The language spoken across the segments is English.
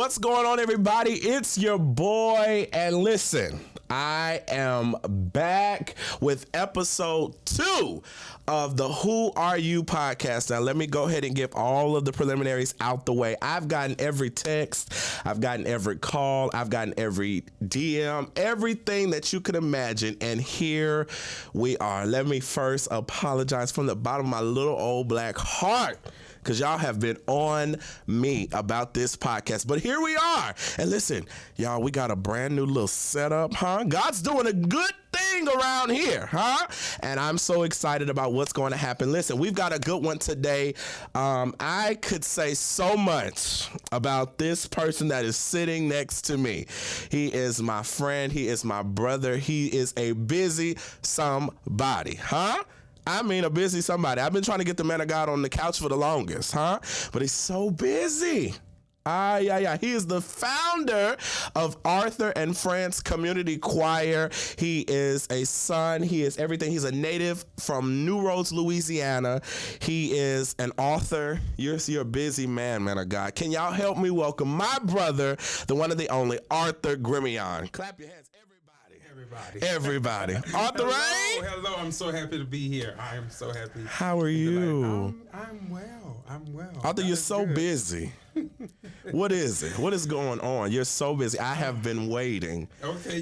What's going on, everybody? It's your boy, and listen, I am back with episode 2 of the Who Are You podcast. Now, let me go ahead and get all of the preliminaries out the way. I've gotten every text, I've gotten every call, I've gotten every DM, everything that you could imagine, and here we are. Let me first apologize from the bottom of my little old black heart, because y'all have been on me about this podcast. But here we are. And listen, y'all, we got a brand new little setup, huh? God's doing a good thing around here, huh? And I'm so excited about what's going to happen. Listen, we've got a good one today. I could say so much about this person that is sitting next to me. He is my friend. He is my brother. He is a busy somebody, huh? I mean, a busy somebody. I've been trying to get the man of God on the couch for the longest, huh? But he's so busy. He is the founder of Arthur and Friends Community Choir. He is a son. He is everything. He's a native from New Roads, Louisiana. He is an author. You're a busy man of God. Can y'all help me welcome my brother, the one and the only Arthur Gremillion? Clap your hands, everybody. Arthur Ray? Hello, I'm so happy to be here. I am so happy. How are you? I'm well. Arthur, you're so busy. What is it? What is going on? You're so busy. I have been waiting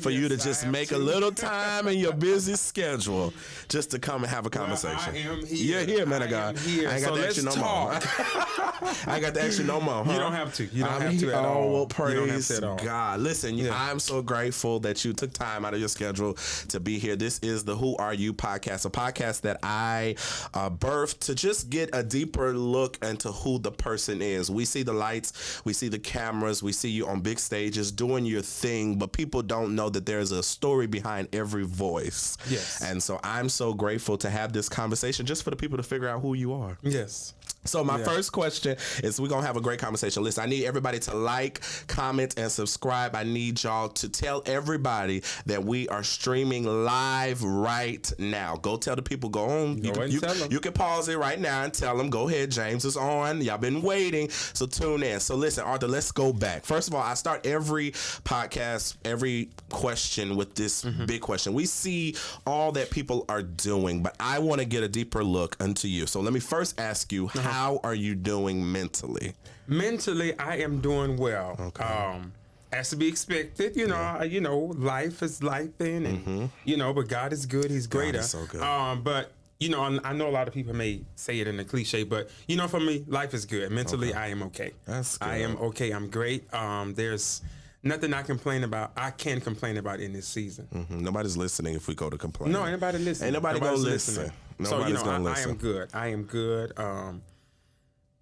for you to just make a little time in your busy schedule just to come and have a conversation. I am here. You're here, man of God. I ain't got to ask you no more. I ain't got to ask you no more. Huh? You don't have to. You don't have to at all. Oh, well, praise at all. God. Listen, I'm so grateful that you took time out of your schedule to be here. This is the Who Are You podcast, a podcast that I birthed to just get a deeper look into who the person is. We see the lights, we see the cameras, we see you on big stages doing your thing, but people don't know that there's a story behind every voice. Yes. And so I'm so grateful to have this conversation just for the people to figure out who you are. Yes. So my first question is, we're going to have a great conversation. Listen, I need everybody to like, comment, and subscribe. I need y'all to tell everybody that we are streaming live right now. Go tell the people, go on. You can pause it right now and tell them, go ahead, James is on. Y'all been waiting, so tune in. So listen, Arthur, let's go back. First of all, I start every podcast, every question with this big question. We see all that people are doing, but I want to get a deeper look into you. So let me first ask you, how are you doing mentally? Mentally, I am doing well. Okay. As to be expected, life is life, and but God is good. He's greater. God is so good. But I know a lot of people may say it in a cliche, but for me, life is good. Mentally, I am okay. That's good. I am okay. I'm great. There's nothing I can complain about in this season. Nobody's listening if we go to complain. No, ain't nobody listening. Ain't nobody gonna listen. Nobody's gonna listen. I am good.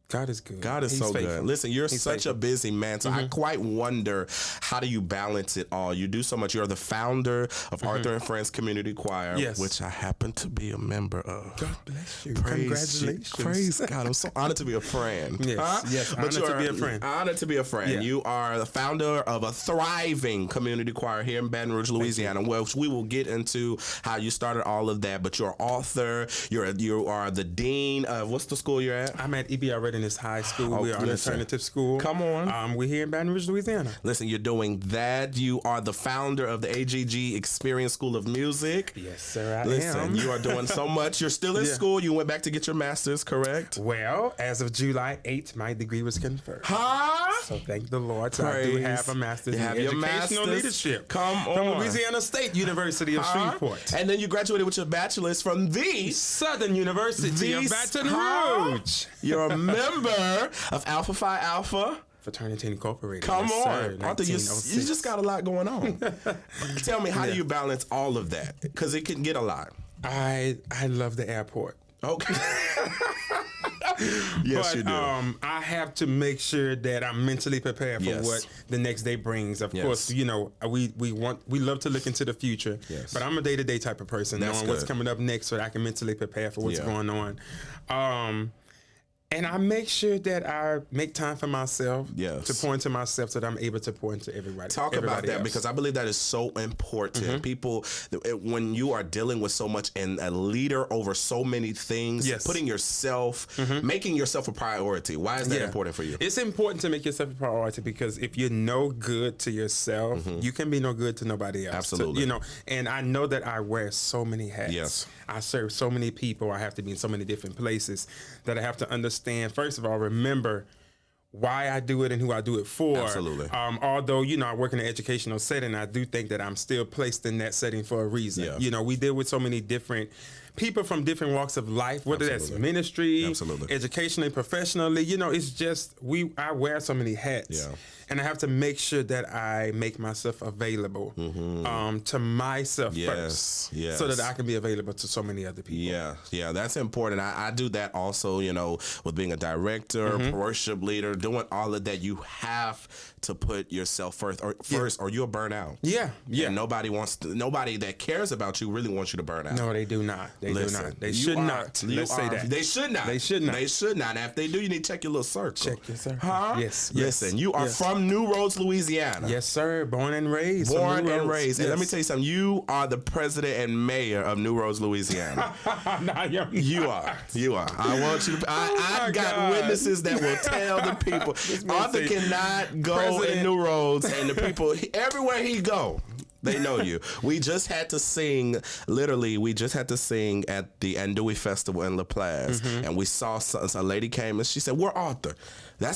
God is good. God is He's so faithful. good. Listen, you're He's such faithful. a busy man, so I quite wonder, how do you balance it all? You do so much. You're the founder of Arthur and Friends Community Choir, which I happen to be a member of. God bless you. Congratulations. Praise God. I'm so honored to be a friend. Yes, honored to be a friend. Honored to be a friend. Yeah. You are the founder of a thriving community choir here in Baton Rouge, Louisiana, where we will get into how you started all of that. But you're an author. You are the dean of, what's the school you're at? I'm at EBR Readiness High School. We are an alternative school. Come on. We're here in Baton Rouge, Louisiana. Listen, you're doing that. You are the founder of the AJG Experience School of Music. Yes, sir, I am. Listen, you are doing so much. You're still in school. You went back to get your master's, correct? Well, as of July 8th, my degree was conferred. Huh? So thank the Lord. So I do have a master's in educational leadership. Come on. From Louisiana State University of Shreveport. And then you graduated with your bachelor's from the Southern University of Baton Rouge. You're a member of Alpha Phi Alpha Fraternity Incorporated. Come yes, on. Sir, Arthur, you just got a lot going on. Tell me, how do you balance all of that? Because it can get a lot. I love the airport. Okay. Yes, you do. I have to make sure that I'm mentally prepared for what the next day brings. Of course, we love to look into the future. Yes. But I'm a day-to-day type of person, knowing what's coming up next so that I can mentally prepare for what's going on. And I make sure that I make time for myself to pour into myself so that I'm able to pour into everybody. Talk about that, because I believe that is so important. People, when you are dealing with so much and a leader over so many things, putting yourself, making yourself a priority. Why is that important for you? It's important to make yourself a priority because if you're no good to yourself, you can be no good to nobody else. Absolutely. So, and I know that I wear so many hats. Yes. I serve so many people. I have to be in so many different places that I have to understand. First of all, remember why I do it and who I do it for. Absolutely. Although, I work in an educational setting, I do think that I'm still placed in that setting for a reason. Yeah. We deal with so many different people from different walks of life, whether that's ministry, educationally, professionally. It's just I wear so many hats. Yeah. And I have to make sure that I make myself available to myself first, so that I can be available to so many other people. Yeah, that's important. I do that also, with being a director, worship leader, doing all of that. You have to put yourself first, or you'll burn out. Yeah. And nobody that cares about you really wants you to burn out. No, they do not. They do not. They should not. Let's say that. They should not. They should not. They should not. If they do, you need to check your little circle. Check your circle. Huh? Yes. Listen, you are from New Roads, Louisiana. Yes, sir. Born and raised. And let me tell you something. You are the president and mayor of New Roads, Louisiana. You are. I want you to. I got witnesses that will tell the people. Arthur cannot go in New Roads, and the people everywhere he go, they know you. We just had to sing, literally, at the Andouille Festival in La Place, and we saw a lady came and she said, "We're Arthur."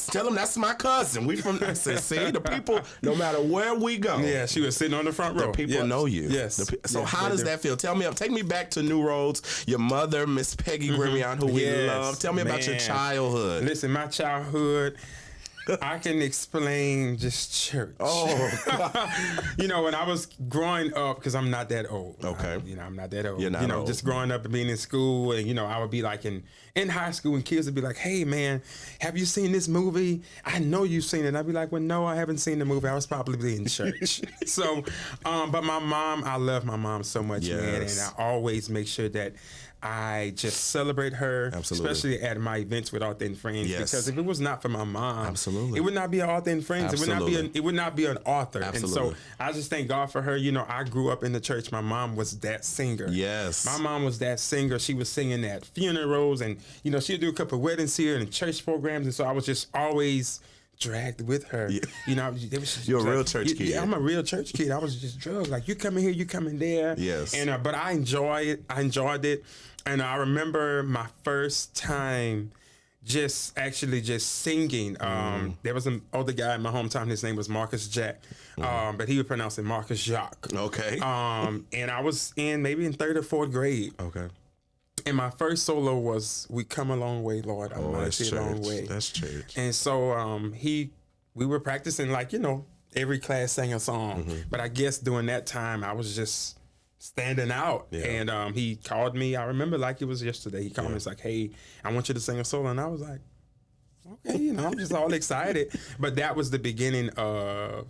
Tell him that's my cousin. We from. I said, see, the people, no matter where we go. Yeah, she was sitting on the front row. The people know you. Yes. So how does that feel? Take me back to New Roads. Your mother, Miss Peggy Gremillion, who we love. Tell me about your childhood. Listen, my childhood. I can explain just church. Oh, when I was growing up, because I'm not that old. Okay. I'm not that old. You're not old. Just growing up and being in school, and I would be like in high school, and kids would be like, "Hey, man, have you seen this movie? I know you've seen it." And I'd be like, "Well, no, I haven't seen the movie. I was probably in church." So, but my mom, I love my mom so much, man, and I always make sure that I just celebrate her, especially at my events with Arthur and Friends. Because if it was not for my mom, it would not be an Arthur and Friends. It would not be an Arthur. And so I just thank God for her. I grew up in the church. My mom was that singer. Yes, my mom was that singer. She was singing at funerals, and she'd do a couple of weddings here and church programs. And so I was just always dragged with her. You're a real church kid. Yeah, I'm a real church kid. I was just drugged. Like, you coming here, you coming there. Yes. And but I enjoyed it. And I remember my first time just singing. There was an older guy in my hometown. His name was Marcus Jack, but he would pronounce it Marcus Jacques. Okay. And I was maybe in 3rd or 4th grade. Okay. And my first solo was "We Come a Long Way, Lord, I Mighty Long Way." That's church. And so we were practicing, like, every class sang a song. But I guess during that time I was just standing out. And he called me. I remember like it was yesterday. He called me. It's like, "Hey, I want you to sing a solo." And I was like, okay, I'm just all excited. But that was the beginning of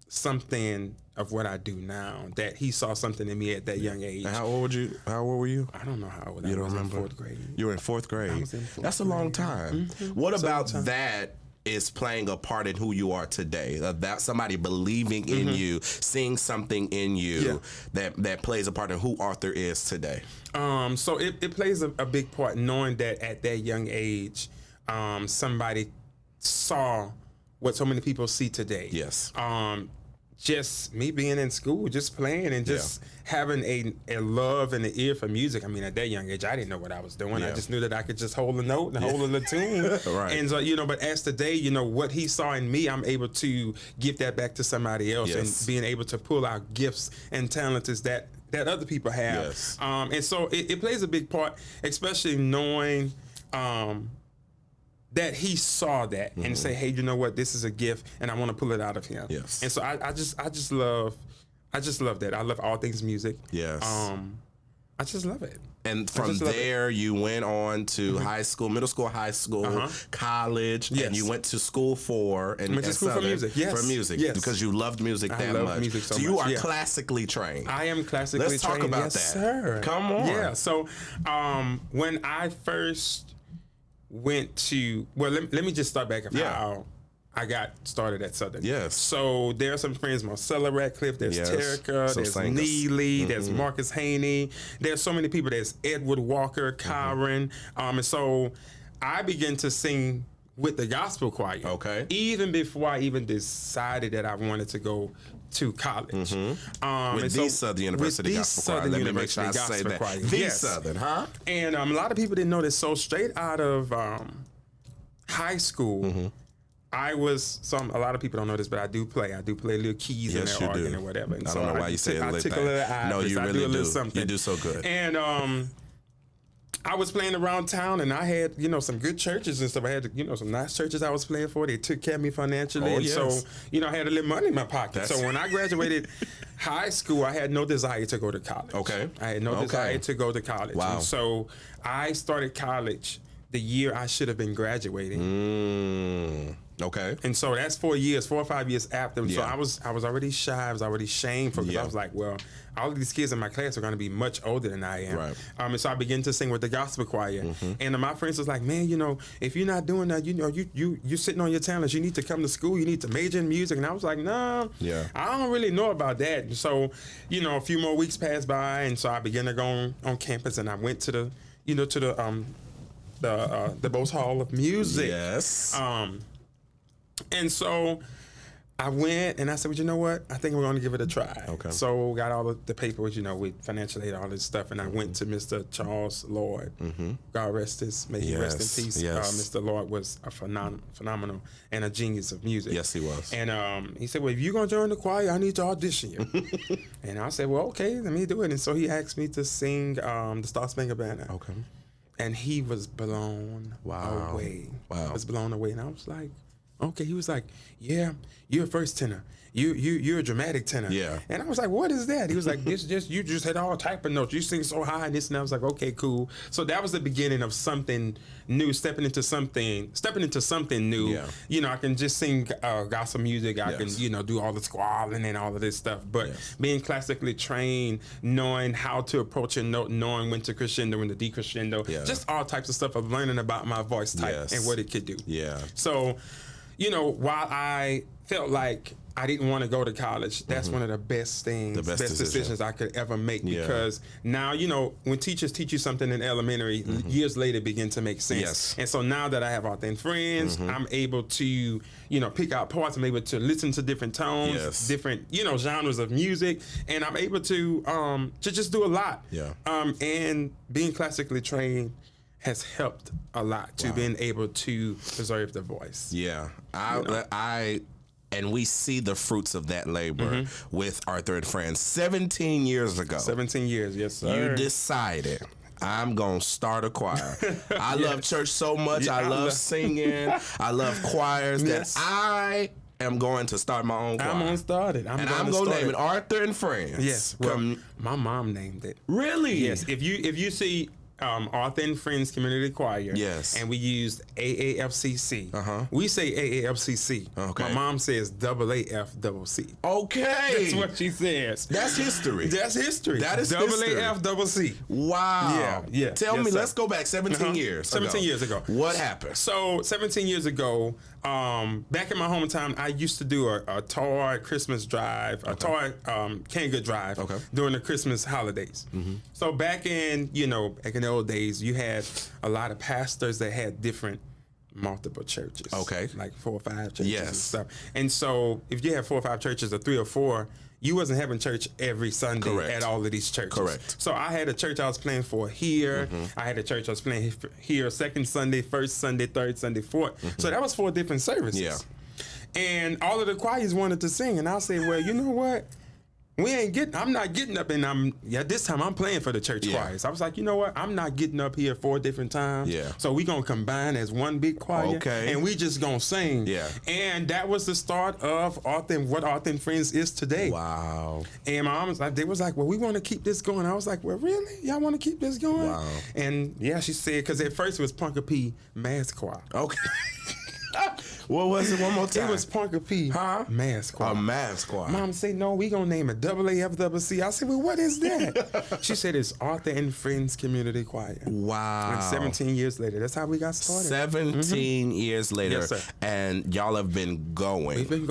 something of what I do now, that he saw something in me at that young age. And how old were you? I don't know how old I was. You don't remember? In 4th grade. You were in 4th grade. I was in 4th grade. That's a long time. What about that is playing a part in who you are today? That somebody believing in you, seeing something in you that plays a part in who Arthur is today. So it plays a big part, knowing that at that young age, somebody saw what so many people see today. Yes. Just me being in school, just playing and just having a love and an ear for music. I mean, at that young age, I didn't know what I was doing. I just knew that I could just hold a note and hold a tune. Right. And so, but as today, what he saw in me, I'm able to give that back to somebody else, and being able to pull out gifts and talents that other people have. Yes. And so it plays a big part, especially knowing that he saw that and say, "Hey, you know what? This is a gift, and I want to pull it out of him." Yes. And so I just love that. I love all things music. Yes. I just love it. And from there, you went on to high school, middle school, high school, college, and you went to school for music. Yes. For music, because you loved music that much. Music so you much. are classically trained. I am classically trained. Let's talk about yes, that. Sir. Come on. Yeah. So when I first went to, well, let me just start back of how I got started at Southern. Yes. So there are some friends, Marcella Radcliffe, there's Terica, there's Neely, there's Marcus Haney. There's so many people. There's Edward Walker, Kyron. And so I began to sing with the gospel choir. Okay. Even before I even decided that I wanted to go to college. With the Southern University Gospel Choir. Let me make sure I say that. The Southern, huh? And a lot of people didn't know this. So straight out of high school, I was a lot of people don't know this, but I do play little keys in their organ or whatever. And I don't know why you say I tickle a little eyes. No, you really do. Something. You do so good. And I was playing around town, and I had, some good churches and stuff. I had, some nice churches I was playing for. They took care of me financially. And so, I had a little money in my pocket. So when I graduated high school, I had no desire to go to college. Okay. I had no desire to go to college. Wow. And so I started college the year I should have been graduating. Okay. And so that's 4 or 5 years after. And so I was already shy. I was already shameful because I was like, well, all of these kids in my class are going to be much older than I am. Right. And so I began to sing with the gospel choir. And my friends was like, man, if you're not doing that, you're sitting on your talents. You need to come to school. You need to major in music. And I was like, no, I don't really know about that. And so, a few more weeks passed by. And so I began to go on campus, and I went to the Bose Hall of Music. Yes. And so I went, and I said, well, you know what? I think we're going to give it a try. Okay. So got all the paperwork, with financial aid, all this stuff, and I went to Mr. Charles Lord. God rest his, may he rest in peace. Yes. Mr. Lord was a phenomenal and a genius of music. Yes, he was. And he said, well, if you're going to join the choir, I need to audition you. And I said, well, okay, let me do it. And so he asked me to sing the Star Spangled Banner. Okay. And he was blown away. Wow. He was blown away. And I was like, okay. He was like, yeah, you're a first tenor. You're a dramatic tenor. Yeah. And I was like, what is that? He was like, you just had all type of notes. You sing so high and this, and I was like, okay, cool. So that was the beginning of something new, stepping into something new. Yeah. I can just sing gospel music. I can, do all the squalling and all of this stuff. But being classically trained, knowing how to approach a note, knowing when to crescendo, when to decrescendo, just all types of stuff of learning about my voice type and what it could do. Yeah. So, while I felt like I didn't want to go to college, that's one of the best things, best decisions I could ever make, because now, when teachers teach you something in elementary, years later it begin to make sense. Yes. And so now that I have authentic friends, I'm able to, pick out parts. I'm able to listen to different tones, different, genres of music, and I'm able to just do a lot. Yeah. And being classically trained has helped a lot to being able to preserve the voice. Yeah. And we see the fruits of that labor with Arthur and Friends 17 years ago. 17 years, yes, sir. You decided, I'm going to start a choir. I love church so much. I love singing. I love choirs that I am going to start my own choir. I'm going to start it. I'm going to name it Arthur and Friends. Yes. Well, my mom named it. Really? Yes. If you see Arthur and Friends Community Choir. Yes. And we used AAFCC. We say AAFCC. Okay. My mom says AAFCC. Okay. That's what she says. That's history. That's history. That is history. AAFCC. Wow. Yeah. Tell me, let's go back 17 years 17 years ago. What happened? So 17 years ago, back in my hometown, I used to do a toy Christmas drive, a toy canned good drive during the Christmas holidays. So back in the old days, you had a lot of pastors that had multiple churches. Okay. Like 4 or 5 churches and stuff. And so if you have 4 or 5 churches or 3 or 4, you wasn't having church every Sunday at all of these churches. Correct. So I had a church I was playing for here. I had a church I was playing here second Sunday, first Sunday, third Sunday, fourth. So that was 4 different services. Yeah. And all of the choirs wanted to sing. And I said, well, you know what? I'm not getting up, and this time I'm playing for the church choirs. I was like, you know what? I'm not getting up here 4 different times. Yeah. So we gonna combine as one big choir. Okay. And we just gonna sing. Yeah. And that was the start of what Arthur and Friends is today. Wow. And my mom was like, well, we want to keep this going. I was like, well, really? Y'all want to keep this going? Wow. And she said, because at first it was Punker P Mass Choir. Okay. What was it? One more time. It was Punker P. Huh? Math Squad. A Math Squad. Mom said, no, we gonna name it AAFCC. I said, well, what is that? She said, it's Arthur and Friends Community Choir. Wow. And 17 years later, that's how we got started. 17 years later. Yes, sir. And y'all have been going. We've been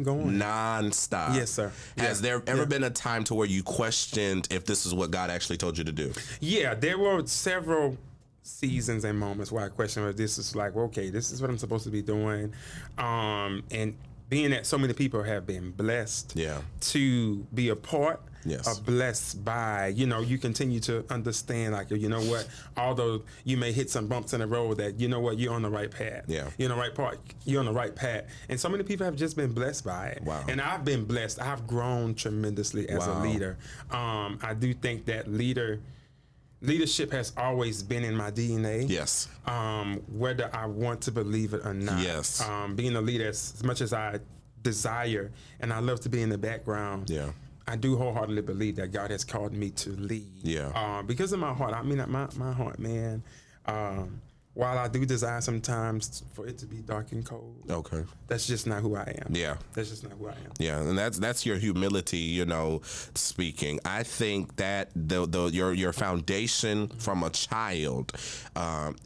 going. Non-stop. Yes, sir. Has there ever been a time to where you questioned if this is what God actually told you to do? Yeah, there were several seasons and moments where I questioned whether this is like, well, okay, this is what I'm supposed to be doing. And being that so many people have been blessed to be a part of blessed by, you continue to understand, like, you know what, although you may hit some bumps in the road, that, you know what, you're on the right path. Yeah. You're on the right part. You're on the right path. And so many people have just been blessed by it. Wow. And I've been blessed. I've grown tremendously as a leader. I do think that leadership has always been in my DNA. Yes. Whether I want to believe it or not. Yes. Being a leader, as much as I desire and I love to be in the background. Yeah. I do wholeheartedly believe that God has called me to lead. Yeah. Because of my heart. I mean, my heart, man. While I do desire sometimes for it to be dark and cold. Okay. That's just not who I am. Yeah. That's just not who I am. Yeah, and that's your humility, speaking. I think that your foundation from a child,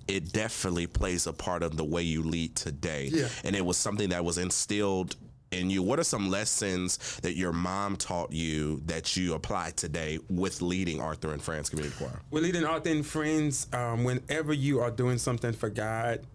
it definitely plays a part of the way you lead today. Yeah. And it was something that was instilled in you. What are some lessons that your mom taught you that you apply today with leading Arthur and Friends Community Choir? With leading Arthur and Friends, whenever you are doing something for God,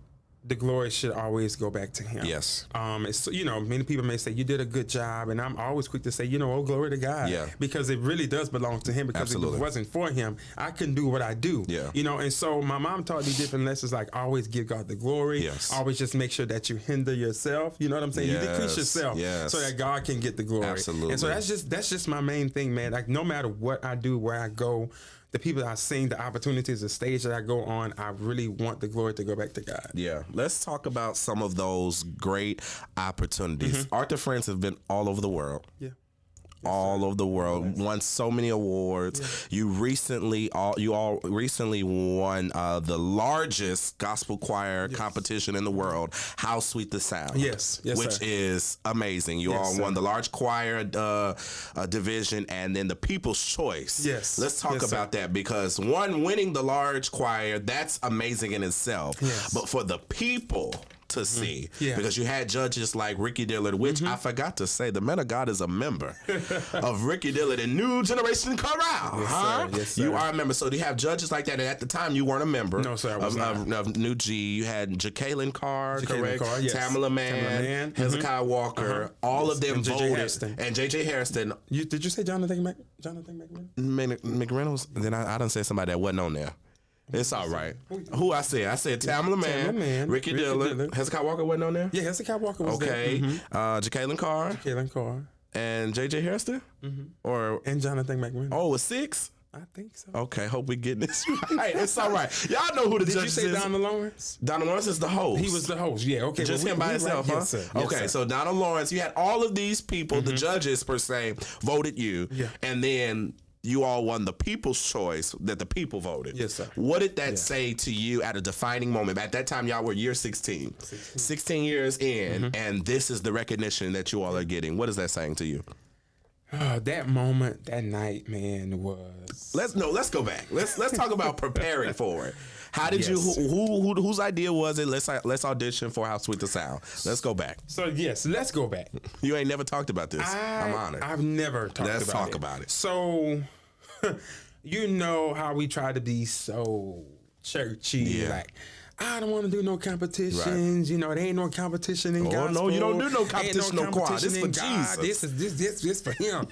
the glory should always go back to Him. Yes. It's, many people may say, you did a good job, and I'm always quick to say, oh, glory to God. Yeah. Because it really does belong to Him, because Absolutely. if it wasn't for Him, I couldn't do what I do. Yeah. And so my mom taught me different lessons, like always give God the glory. Yes. Always just make sure that you hinder yourself. You know what I'm saying? Yes. You decrease yourself so that God can get the glory. Absolutely. And so that's just my main thing, man. Like, no matter what I do, where I go, the people that I sing, the opportunities, the stage that I go on, I really want the glory to go back to God. Yeah. Let's talk about some of those great opportunities. Arthur Friends have been all over the world. Yeah. All over the world, won so many awards. Yeah. You all recently won the largest gospel choir competition in the world, How Sweet the Sound. Yes, which is amazing. You all won the large choir division and then the People's Choice. Yes. Let's talk about that, because winning the large choir, that's amazing in itself. Yes. But for the people to see, because you had judges like Ricky Dillard, which I forgot to say, the man of God is a member of Ricky Dillard and New Generation Chorale. Yes, sir. You are a member. So you have judges like that, and at the time you weren't a member. No, sir, I was not. Of New G. You had Jacqueline Carr, correct? Carr, yes. Tamala Mann, Hezekiah Walker, all of them voted. And J.J. Harrison. Did you say Jonathan McReynolds? Then I done say somebody that wasn't on there. It's all right. Who I said? I said Tamala Mann, Ricky Dillard. Hezekiah Walker wasn't on there? Yeah, Hezekiah Walker was there. Okay. Jacqueline Carr. And J.J. Harrison? And Jonathan McReynolds. Oh, it was 6? I think so. Okay, hope we getting this right. It's all right. Y'all know who the judges is. Did you say Donald Lawrence? Donald Lawrence is the host. He was the host, yeah. Okay. Just him by himself, huh? Yes, sir. Okay, so Donald Lawrence, you had all of these people, the judges per se, voted you. Yeah. And then you all won the People's Choice that the people voted. Yes, sir. What did that say to you at a defining moment? At that time, y'all were year 16. 16 years in, and this is the recognition that you all are getting. What is that saying to you? That moment, that night, man, was... Let's go back. Let's talk about preparing for it. How did you? Whose idea was it? Let's audition for How Sweet the Sound. Let's go back. So yes, let's go back. You ain't never talked about this. I'm honored. I've never talked about it. Let's talk about it. So, you know how we try to be so churchy, like, I don't want to do no competitions. Right. There ain't no competition in gospel. Oh no, you don't do no competition. No choir. This for God. Jesus. This for Him.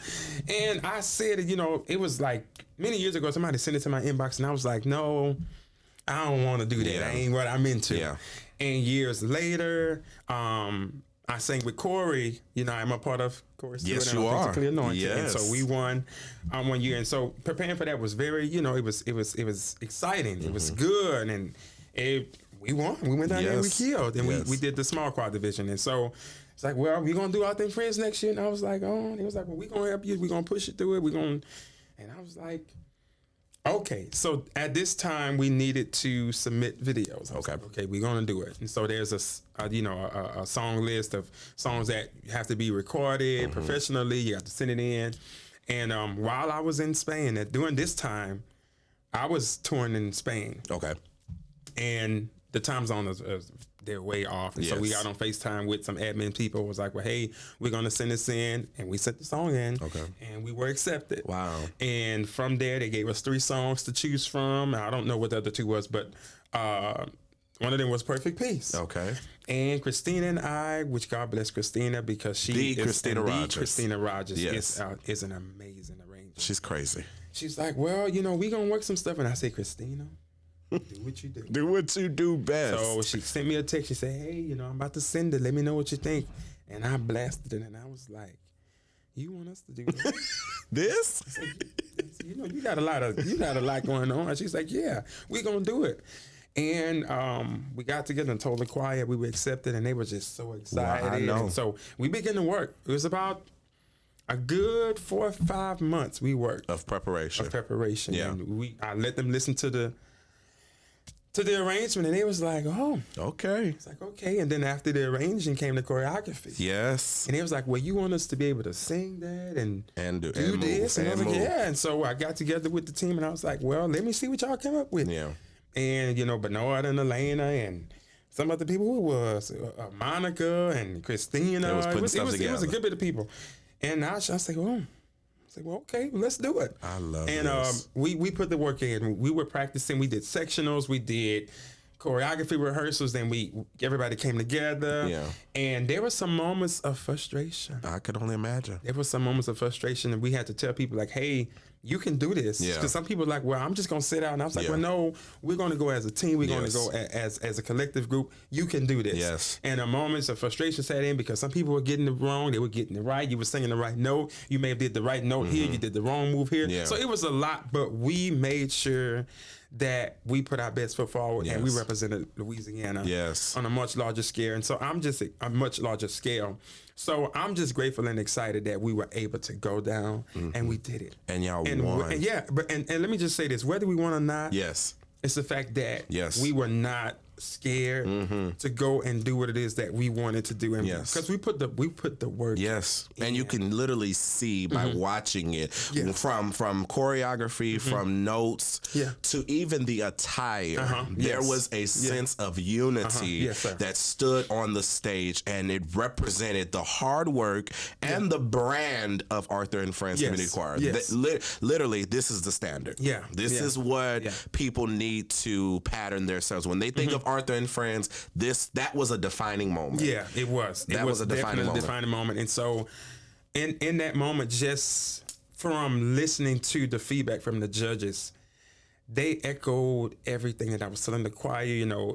And I said, it was like many years ago. Somebody sent it to my inbox, and I was like, no, I don't want to do that. That ain't what I'm into. Yeah. And years later, I sang with Corey. I'm a part of Chorus. Yes, you are. Anointed. Yes. And so we won 1 year. And so preparing for that was very, it was exciting. It was good, and we won. We went down there and we killed. And we did the small choir division. And so it's like, well, we're going to do Arthur and Friends next year. And I was like, oh. And he was like, well, we're going to help you. We're going to push it through it. And I was like, Okay, so at this time we needed to submit videos. I was like, okay, we're gonna do it. And so there's a song list of songs that have to be recorded professionally. You have to send it in. And while I was in Spain, during this time, I was touring in Spain. Okay. And the time zone is they're way off. And so we got on FaceTime with some admin people. It was like, well, hey, we're going to send this in. And we sent the song in. Okay. And we were accepted. Wow. And from there, they gave us 3 songs to choose from. I don't know what the other 2 was, but one of them was Perfect Peace. Okay. And Christina and I, which God bless Christina, because she is Christina Rogers. Christina Rogers Yes. is an amazing arranger. She's crazy. She's like, well, we going to work some stuff. And I say, Christina, do what you do. Do what you do best. So she sent me a text. She said, hey, I'm about to send it. Let me know what you think. And I blasted it. And I was like, you want us to do that? This? Said, you got a lot going on. And she's like, yeah, we're going to do it. And we got together and told the choir we were accepted. And they were just so excited. Wow, I know. And so we began to work. It was about a good 4 or 5 months we worked. Of preparation. Yeah. And I let them listen to the arrangement, and they was like, oh. Okay. It's like, okay. And then after the arranging came the choreography. Yes. And they was like, well, you want us to be able to sing that and do this? Move, and I was like, move. yeah. And so I got together with the team, and I was like, well, let me see what y'all come up with. Yeah. And, Bernard and Elena and some other people who was Monica and Christina. It was putting stuff it was together. a good bit of people. And I said, well, okay, let's do it. I love and this. We put the work in. We were practicing. We did sectionals. We did choreography rehearsals. Then everybody came together. Yeah. And there were some moments of frustration. I could only imagine. There were some moments of frustration, and we had to tell people like, hey, you can do this. Yeah. Because some people were like, well, I'm just going to sit out. And I was like, Yeah. well, no, we're going to go as a team. We're going to Yes. go as a collective group. You can do this. Yes. And the moments of frustration set in because some people were getting it wrong. They were getting it right. You were singing the right note. You may have did the right note here. You did the wrong move here. Yeah. So it was a lot, but we made sure that we put our best foot forward and we Yes. represented Louisiana Yes. on a much larger scale. And so I'm just a much larger scale. So I'm just grateful and excited that we were able to go down and we did it. And y'all And won. and let me just say this, whether we won or not, Yes. it's the fact that Yes. we were not scared to go and do what it is that we wanted to do. And Yes. because we put the work. Yes, and you can literally see by watching it Yeah. from choreography, from notes, Yeah. to even the attire. There Yes. was a sense of unity Yes, sir. that stood on the stage, and it represented the hard work and the brand of Arthur and Friends Yes. Community Choir. Yes. Literally, this is the standard. Yeah. This Yeah. is what Yeah. people need to pattern themselves when they think of Arthur and Friends. That was a defining moment. Yeah, it was. That was a defining moment. defining moment. And so in that moment, just from listening to the feedback from the judges, they echoed everything that I was telling the choir,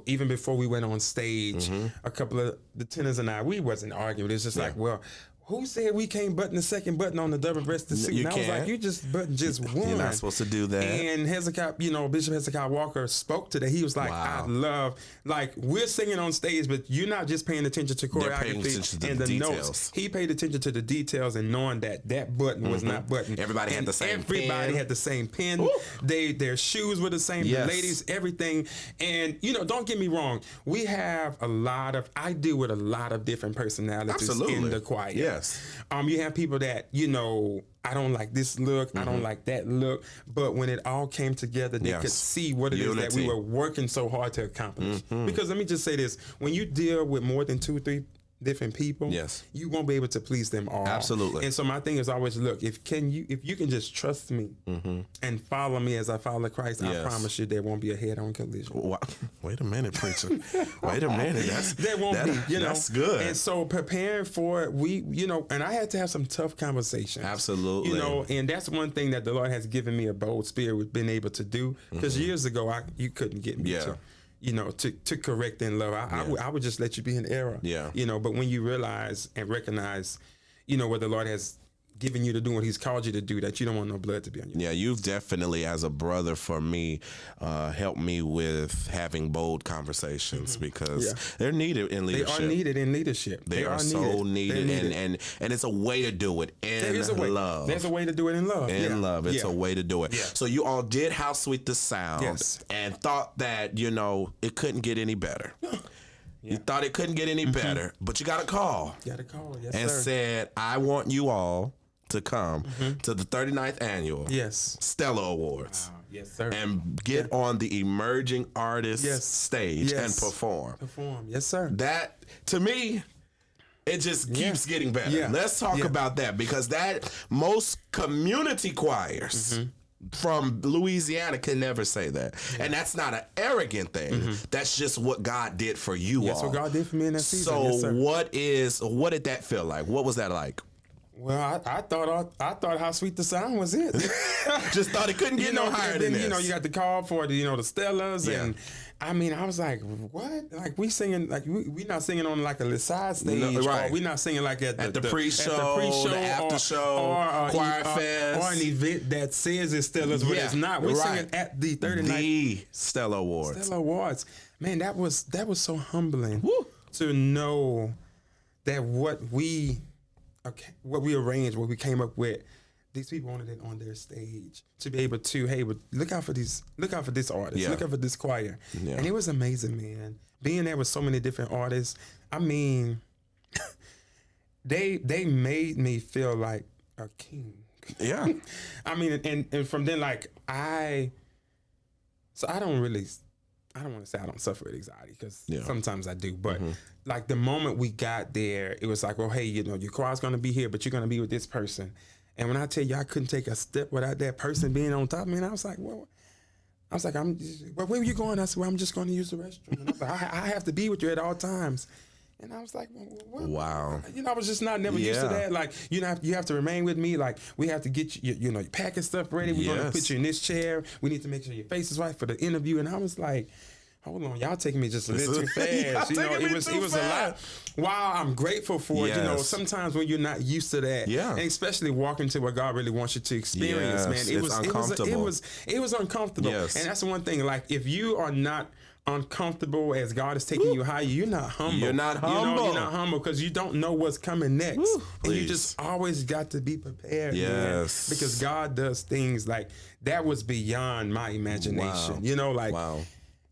even before we went on stage, a couple of the tenors and I, we wasn't arguing. It's just like, well, who said we can't button the second button on the double-breasted suit? You And I was like, can't. you just button just one. You're not supposed to do that. And Hezekiah, Bishop Hezekiah Walker spoke to that. He was like, Wow. I love, we're singing on stage, but you're not just paying attention to They're paying choreography attention to and the the details. notes. He paid attention to the details and knowing that button was not buttoned. Everybody had And the same Everybody pen. had the same pen. Their shoes were the same. Yes. The ladies, everything. And, don't get me wrong. I deal with a lot of different personalities Absolutely. in the choir. Yes. You have people that, I don't like this look, I don't like that look. But when it all came together, they could see what it is that we Unity. were working so hard to accomplish. Because let me just say this, when you deal with more than 2 or 3 different people, Yes. you won't be able to please them all. Absolutely. And so my thing is always, look, if you can just trust me and follow me as I follow Christ, I Yes. promise you there won't be a head-on collision. Wow. Wait a minute, preacher. Wait a minute. There won't be, That's good. And so preparing for it, and I had to have some tough conversations. Absolutely. And that's one thing that the Lord has given me a bold spirit with being able to do. Because years ago, you couldn't get me to correct in love. I would just let you be in error. Yeah. But when you realize and recognize, where the Lord has giving you to do what he's called you to do, that you don't want no blood to be on you. Yeah, you've definitely, as a brother for me, helped me with having bold conversations because they're needed in leadership. They are needed in leadership. They are so needed. And it's a way to do it in love. There's a way to do it in love. In love. It's a way to do it. Yeah. So you all did How Sweet the Sound and thought that, it couldn't get any better. You thought it couldn't get any better, but you got a call. Got a call, yes, and sir. said, I want you all to come to the 39th annual Stella Awards. Wow. Yes, sir. And get on the emerging artist stage and perform. Yes, sir. That, to me, it just keeps getting better. Let's talk about that, because that most community choirs from Louisiana can never say that. And that's not an arrogant thing. That's just what God did for you all. That's what God did for me in that season. So yes, sir. what did that feel like? What was that like? Well, I thought How Sweet the Sound was it. Just thought it couldn't get no higher than this. You got the call for the Stellas, and I mean, I was like, what? Like we singing, like we not singing on like a side stage, right? We not singing like at the pre-show, the after show, or choir fest, or an event that says it's Stellas, but it's not. We're singing at the 39th Stella Awards. Stella Awards, man, that was so humbling to know that what we arranged, what we came up with, these people wanted it on their stage to be able to, hey, but look out for this artist, look out for this choir. And it was amazing, man. Being there with so many different artists, I mean, they made me feel like a king. Yeah. I mean, and from then, like, I don't want to say I don't suffer with anxiety, because sometimes I do, but like the moment we got there, it was like, well, hey, your choir's going to be here, but you're going to be with this person. And when I tell you I couldn't take a step without that person being on top of me, and I was like, well, where are you going? I said, well, I'm just going to use the restroom. And I was like, I have to be with you at all times. And I was like, well, what? Wow. I was just never used to that. Like, you have to remain with me. Like, we have to get you, your packing stuff ready. We're going to put you in this chair. We need to make sure your face is right for the interview. And I was like, hold on, y'all taking me just a little too fast. It was a lot. While I'm grateful for it, sometimes when you're not used to that, and especially walking to what God really wants you to experience, man, it was uncomfortable. It was uncomfortable. Yes. And that's the one thing. Like, if you are not uncomfortable as God is taking you higher, you're not humble. You're not humble. You're not humble because you don't know what's coming next. And you just always got to be prepared, man, because God does things like that was beyond my imagination. Wow.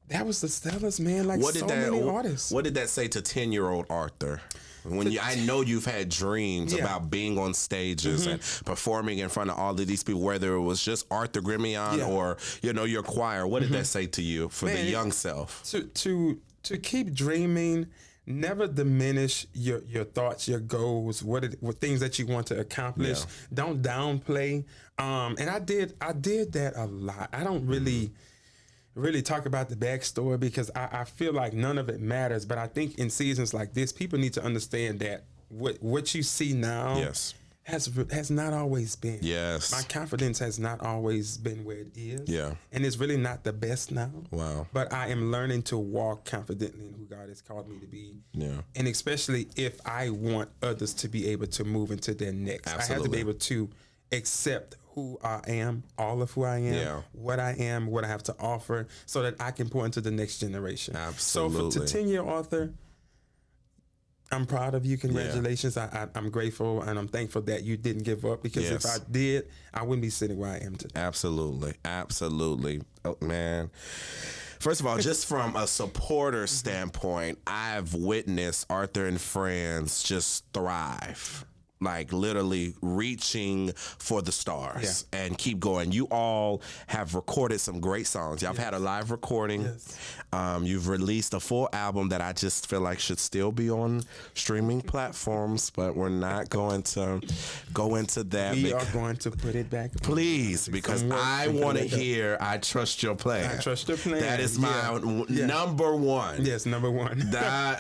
That was the Stellas, man. Like, many artists. What did that say to 10-year-old Arthur? I know you've had dreams about being on stages and performing in front of all of these people, whether it was just Arthur Gremillion or your choir. What did that say to you for the young self? To keep dreaming, never diminish your thoughts, your goals, what things that you want to accomplish. Don't downplay. And I did that a lot. I don't really talk about the backstory because I feel like none of it matters. But I think in seasons like this, people need to understand that what you see now has not always been. Yes. My confidence has not always been where it is. Yeah. And it's really not the best now. Wow. But I am learning to walk confidently in who God has called me to be. Yeah. And especially if I want others to be able to move into their next. Absolutely. I have to be able to accept who I am, all of who I am, what I am, what I have to offer, so that I can pour into the next generation. Absolutely. So to 10-year Arthur, I'm proud of you. Congratulations. I'm grateful and I'm thankful that you didn't give up, because if I did, I wouldn't be sitting where I am today. Absolutely. Oh, man. First of all, just from a supporter standpoint, I've witnessed Arthur and friends just thrive. Like literally reaching for the stars and keep going. You all have recorded some great songs. Y'all have had a live recording. You've released a full album that I just feel like should still be on streaming platforms, but we're not going to go into that. We are going to put it back. Please, because I want to hear I Trust Your Plan. I Trust Your Plan. That is my number one. Yes, number one.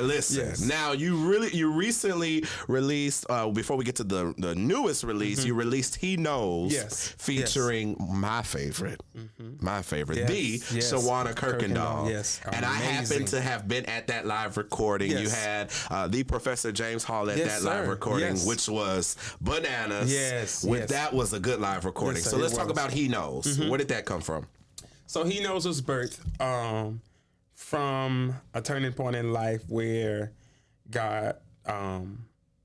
Listen, now you recently released, before we get get to the newest release, you released He Knows, Yes. featuring my favorite, Yes. the Yes. Shawana Kirkendall. Yes. And I happen Amazing. to have been at that live recording. Yes. You had the Professor James Hall at Yes, that live sir. recording, Yes. which was bananas. Yes, With yes. that was a good live recording. Yes, sir, so let's it talk was. about He Knows. Where did that come from? So He Knows was birthed from a turning point in life where God,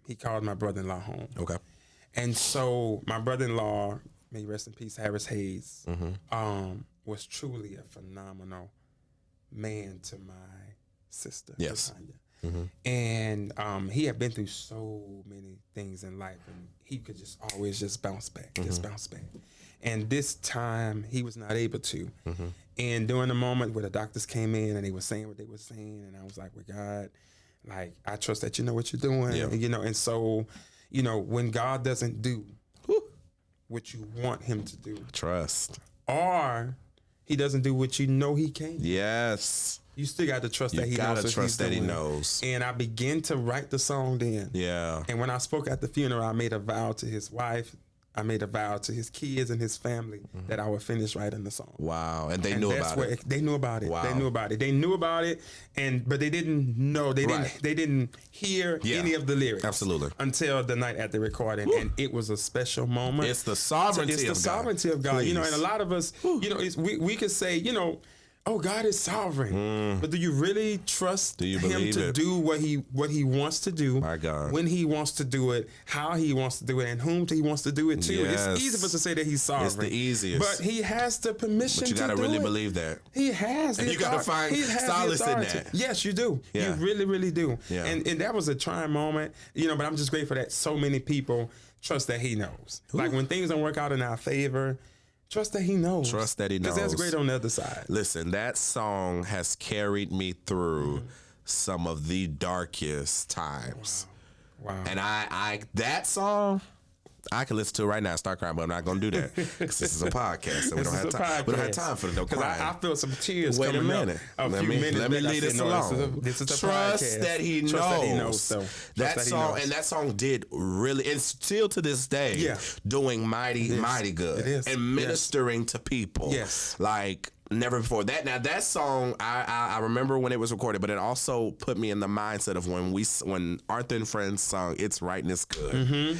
he called my brother-in-law home. Okay. And so my brother-in-law, may he rest in peace, Harris Hayes, was truly a phenomenal man to my sister. Yes. Latanya. And he had been through so many things in life, and he could just always just bounce back, just bounce back. And this time he was not able to. And during the moment where the doctors came in and they were saying what they were saying, and I was like, "With God, like I trust that you know what you're doing." Yeah. And, and so, when God doesn't do what you want him to do, Trust. or he doesn't do what you know he can, Yes. you still got to trust that he knows Gotta what trust he's that he doing. knows. And I began to write the song then. Yeah. And when I spoke at the funeral, I made a vow to his wife. I made a vow to his kids and his family that I would finish writing the song. Wow. And they And knew that's about where it. They knew about it. Wow. They knew about it. They knew about it, but they didn't know. They Right. didn't hear Yeah. any of the lyrics. Absolutely. Until the night at the recording, and it was a special moment. It's the sovereignty It's the of God. sovereignty of God. Please. And a lot of us, we could say, oh, God is sovereign, but do you really trust you him believe to it? do what he wants to do? My God. When he wants to do it, how he wants to do it, and whom he wants to do it to. Yes. It's easy for us to say that he's sovereign. It's the easiest. But he has the permission But you to gotta do really it. believe that. He has. And the you gotta authority. find He has the solace in authority. that. Yes, you do. Yeah. You really, really do. Yeah. And that was a trying moment, but I'm just grateful that so many people trust that he knows. Like when things don't work out in our favor, trust that he knows. Trust that he knows. Because that's great on the other side. Listen, that song has carried me through some of the darkest times. Wow. And I that song, I can listen to it right now and start crying, but I'm not going to do that because this is a podcast and we don't have time. We don't have time for no crying. I feel some tears Wait a coming minute. up. Let me leave this alone. This is a Trust podcast. that he knows. Trust that he knows. though. That Trust song he knows. and that song did really, and still to this day, Yeah. doing mighty good. It is. And ministering to people. Yes. Like never before. That song, I remember when it was recorded, but it also put me in the mindset of when Arthur and Friends sung "It's Right and It's Good."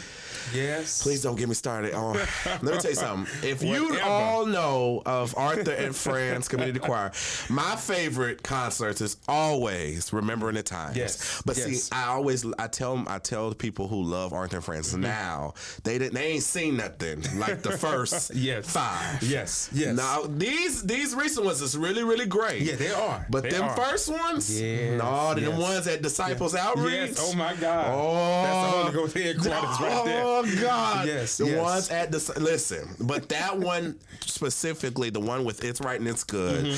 Yes. Please don't get me started on. Let me tell you something. If you Whatever. all know of Arthur and Friends Community Choir, my favorite concerts is always Remembering the Times. Yes. But Yes. see, I tell the people who love Arthur and Friends now they ain't seen nothing like the first Yes. 5. Yes. Yes. Now these recent ones is really really great. Yeah, they are. But They them are. first ones, Yes, no, them yes. ones at Disciples Outreach. Yes. Oh my God. Oh, That's the Holy Ghost headquarters right there. Oh God! Yes, the yes. ones at the listen, but that one specifically, the one with "It's Right and It's Good,"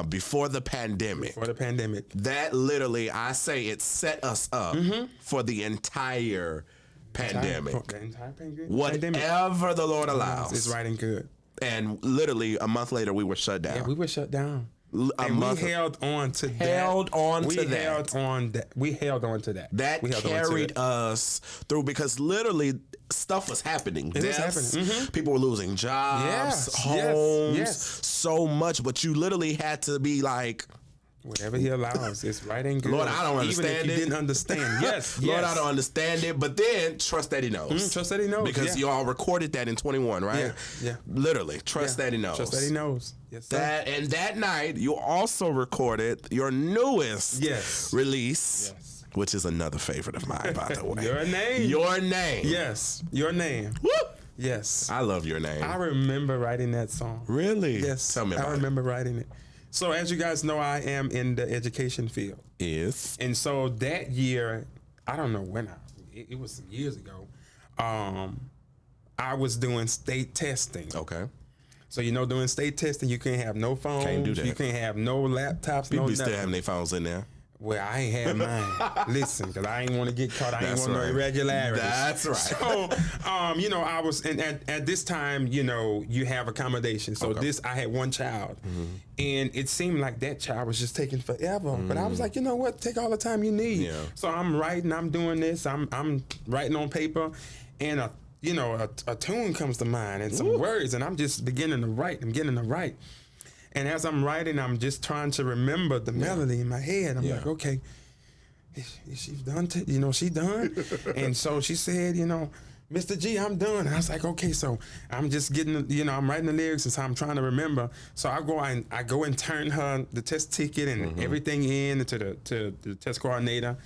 before the pandemic. For the pandemic. That literally, I say, it set us up for the entire pandemic. The entire pandemic. Whatever the Lord allows, It's right and good. and literally a month later, we were shut down. Yeah, we were shut down. And we held on to that. We held on to that. That We held on to carried it. us through because literally stuff was happening. was Deaths, happening. people were losing jobs, Yes, homes, yes. so much. But you literally had to be like, Whatever he allows, it's right and good. Lord, I don't Even understand if you it. didn't understand. Yes, Lord, yes. I don't understand it. But then trust that he knows. Trust that he knows. Because yeah. y'all recorded that in 21, right? Yeah, yeah. Literally, trust that he knows. Trust that he knows. Yes, sir. That night, you also recorded your newest release. Yes. Which is another favorite of mine, by the way. Your name. Your name. Yes, your name. Woo! Yes. I love your name. I remember writing that song. Really? Yes. Tell me about I remember writing it. So as you guys know, I am in the education field. Is. And so that year, I don't know when it was some years ago, I was doing state testing. Okay. So doing state testing, you can't have no phones. Can't do that. You can't have no laptops. People no be still nothing. having their phones in there. Well, I ain't had mine. Listen, because I ain't want to get caught. I ain't That's want no right. irregularities. That's right. So, I was, and at this time, you have accommodation. So I had one child, and it seemed like that child was just taking forever. But I was like, you know what? Take all the time you need. Yeah. So I'm writing. I'm doing this. I'm writing on paper. and a tune comes to mind and some words, and I'm just beginning to write. And as I'm writing, I'm just trying to remember the melody in my head. I'm like, okay, is she done? She done? And so she said, Mr. G, I'm done. And I was like, okay, so I'm just getting, I'm writing the lyrics, and so I'm trying to remember. So I go and turn her the test ticket and everything in to the test coordinator.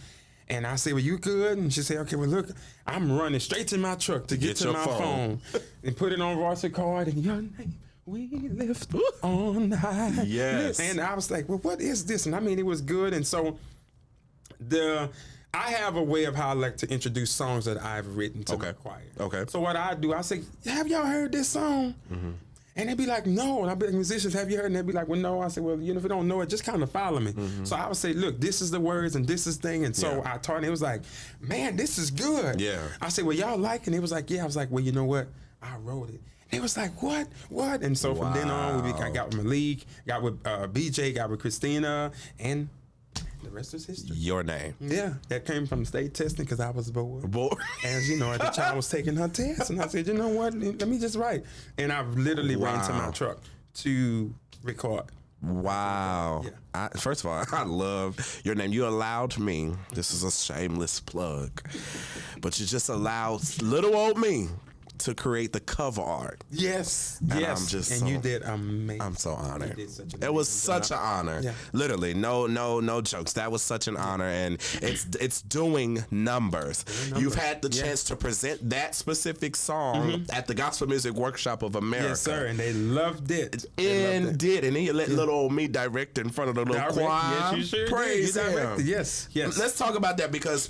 And I say, well, you good? And she said, okay, well, look, I'm running straight to my truck to get to my phone and put it on voice card, and your name we lift on high. Yes. And I was like, well, what is this? And I mean, it was good. And so I have a way of how I like to introduce songs that I've written to my choir. Okay. So what I do, I say, have y'all heard this song? And they'd be like, no. And I'd be like, musicians, have you heard? And they'd be like, well, no. I said, well, if you don't know it, just kind of follow me. So I would say, look, this is the words and this is the thing. And so I taught, and it was like, man, this is good. Yeah. I said, well, y'all like it? And it was like, yeah. I was like, well, you know what? I wrote it. It was like, what? And so from then on, I got with Malik, got with BJ, got with Christina, and the rest is history. Your name. Yeah, that came from state testing because I was bored. As you know, the child was taking her test, and I said, you know what? Let me just write. And I literally ran to my truck to record. Wow. Yeah. First of all, I love your name. You allowed me, this is a shameless plug, but you just allowed little old me to create the cover art. Yes. And yes. I'm just you did amazing. I'm so honored. It was such an honor. Yeah. Literally, no jokes. That was such an honor, and it's doing numbers. You've had the chance to present that specific song at the Gospel Music Workshop of America. Yes, sir, and they loved it. And then you let little old me direct in front of the little choir. Yes, you sure Praise did. You him. Yes. Let's talk about that, because